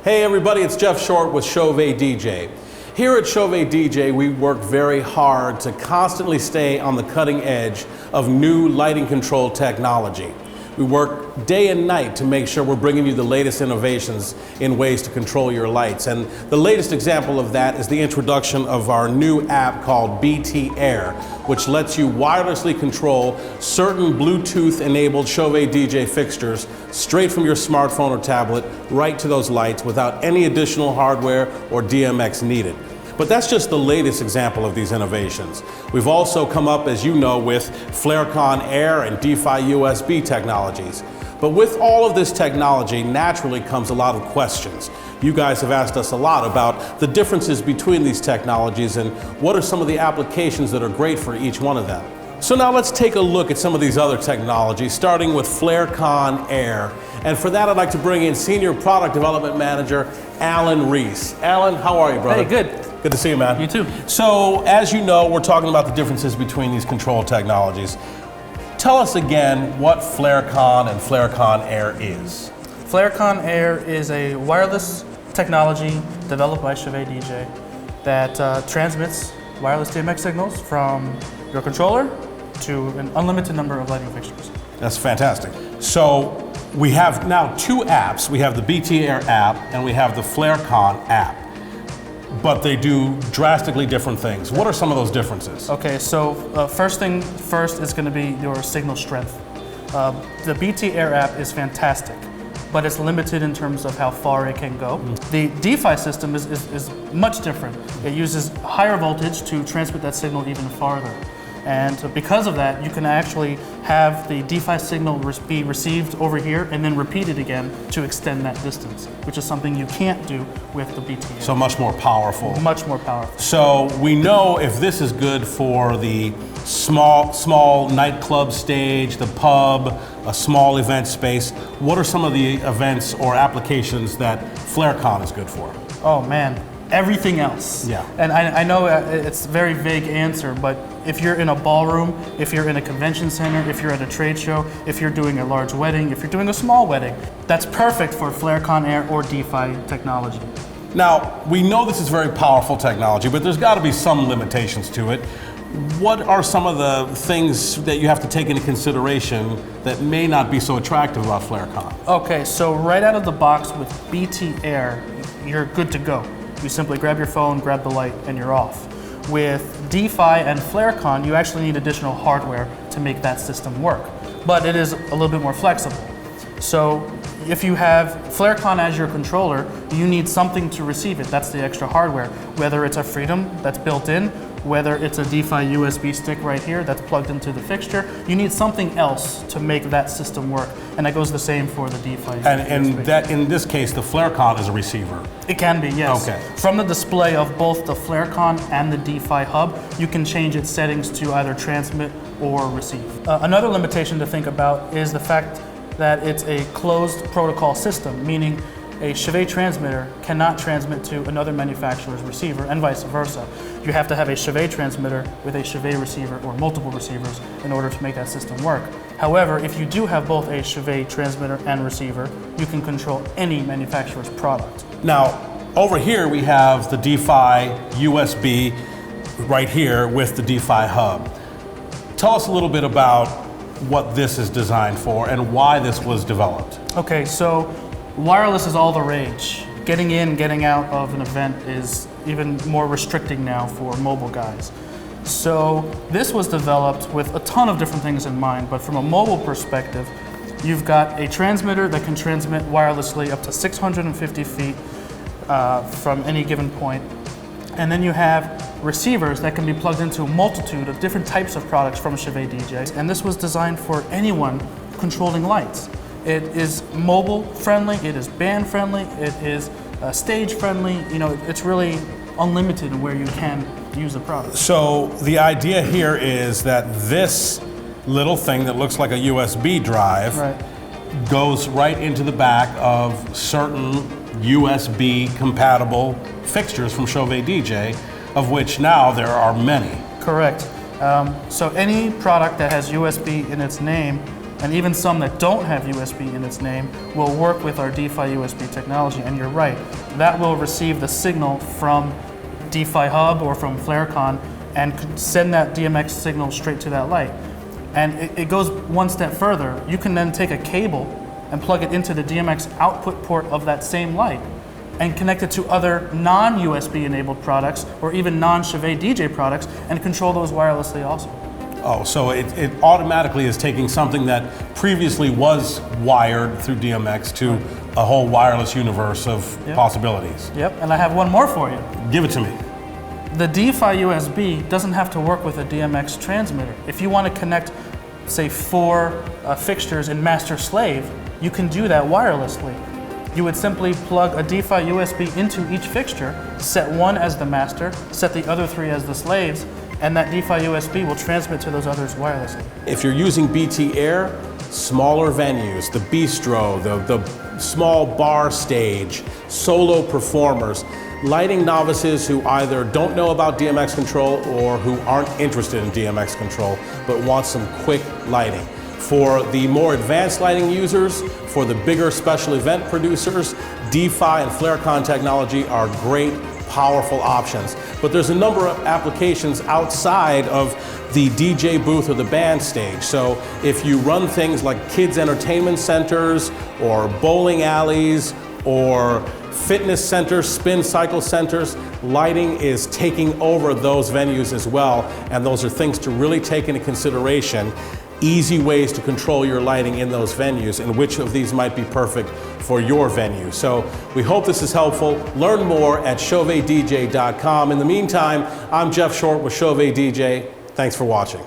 Hey everybody, it's Geoff Short with CHAUVET DJ. Here at CHAUVET DJ, we work very hard to constantly stay on the cutting edge of new lighting control technology. We work day and night to make sure we're bringing you the latest innovations in ways to control your lights. And the latest example of that is the introduction of our new app called BTAir, which lets you wirelessly control certain Bluetooth-enabled CHAUVET DJ fixtures straight from your smartphone or tablet right to those lights without any additional hardware or DMX needed. But that's just the latest example of these innovations. We've also come up, as you know, with FlareCON Air and Deity USB technologies. But with all of this technology, naturally comes a lot of questions. You guys have asked us a lot about the differences between these technologies and what are some of the applications that are great for each one of them. So now let's take a look at some of these other technologies, starting with FlareCON Air. And for that, I'd like to bring in Senior Product Development Manager, Allan Reiss. Allan, how are you, brother? Hey, good. Good to see you, man. You too. So, as you know, we're talking about the differences between these control technologies. Tell us again what FlareCON and FlareCON Air is. FlareCON Air is a wireless technology developed by CHAUVET DJ that transmits wireless DMX signals from your controller to an unlimited number of lighting fixtures. That's fantastic. So, we have now two apps. We have the BTAir app and we have the FlareCON app. But they do drastically different things. What are some of those differences? Okay, so first thing first is going to be your signal strength. The BTAir app is fantastic, but it's limited in terms of how far it can go. The Deity system is much different. It uses higher voltage to transmit that signal even farther. And because of that, you can actually have the Deity signal be received over here and then repeated again to extend that distance, which is something you can't do with the BTAir. So much more powerful. Much more powerful. So we know if this is good for the small nightclub stage, the pub, a small event space, what are some of the events or applications that FlareCON is good for? Oh man, everything else. Yeah. And I know it's a very vague answer, but if you're in a ballroom, if you're in a convention center, if you're at a trade show, if you're doing a large wedding, if you're doing a small wedding, that's perfect for FlareCON Air or Deity technology. Now, we know this is very powerful technology, but there's got to be some limitations to it. What are some of the things that you have to take into consideration that may not be so attractive about FlareCON? Okay, so right out of the box with BTAir, you're good to go. You simply grab your phone, grab the light, and you're off. With Deity and FlareCON, you actually need additional hardware to make that system work. But it is a little bit more flexible. So if you have FlareCON as your controller, you need something to receive it. That's the extra hardware. Whether it's a Freedom that's built in, whether it's a Deity USB stick right here that's plugged into the fixture, you need something else to make that system work. And that goes the same for the Deity USB. And that, in this case, the FlareCON is a receiver. It can be, yes. Okay. From the display of both the FlareCON and the Deity hub, you can change its settings to either transmit or receive. Another limitation to think about is the fact that it's a closed protocol system, meaning a CHAUVET transmitter cannot transmit to another manufacturer's receiver and vice versa. You have to have a CHAUVET transmitter with a CHAUVET receiver or multiple receivers in order to make that system work. However, if you do have both a CHAUVET transmitter and receiver, you can control any manufacturer's product. Now, over here we have the Deity USB right here with the Deity hub. Tell us a little bit about what this is designed for and why this was developed. Okay, so wireless is all the rage. Getting in, getting out of an event is even more restricting now for mobile guys. So this was developed with a ton of different things in mind, but from a mobile perspective, you've got a transmitter that can transmit wirelessly up to 650 feet from any given point. And then you have receivers that can be plugged into a multitude of different types of products from CHAUVET DJ. And this was designed for anyone controlling lights. It is mobile friendly, it is band friendly, it is stage friendly. You know, it's really unlimited in where you can use the product. So the idea here is that this little thing that looks like a USB drive goes right into the back of certain USB compatible fixtures from CHAUVET DJ, of which now there are many. Correct. So any product that has USB in its name and even some that don't have USB in its name will work with our DeFi USB technology. And you're right, that will receive the signal from DeFi Hub or from FlareCON and send that DMX signal straight to that light. And it goes one step further. You can then take a cable and plug it into the DMX output port of that same light and connect it to other non-USB enabled products or even non-CHAUVET DJ products and control those wirelessly also. Oh, so it automatically is taking something that previously was wired through DMX to a whole wireless universe of possibilities. Yep, and I have one more for you. Give it to me. The DeFi USB doesn't have to work with a DMX transmitter. If you want to connect, say, 4 fixtures in master slave, you can do that wirelessly. You would simply plug a DeFi USB into each fixture, set one as the master, set the other 3 as the slaves, and that DeFi USB will transmit to those others wirelessly. If you're using BTAir, smaller venues, the bistro, the small bar stage, solo performers, lighting novices who either don't know about DMX control or who aren't interested in DMX control but want some quick lighting. For the more advanced lighting users, for the bigger special event producers, DeFi and FlareCON technology are great, powerful options. But there's a number of applications outside of the DJ booth or the band stage. So if you run things like kids' entertainment centers or bowling alleys or fitness centers, spin cycle centers, lighting is taking over those venues as well, and those are things to really take into consideration. Easy ways to control your lighting in those venues and which of these might be perfect for your venue. So we hope this is helpful. Learn more at CHAUVETDJ.com. In the meantime, I'm Geoff Short with CHAUVET DJ. Thanks for watching.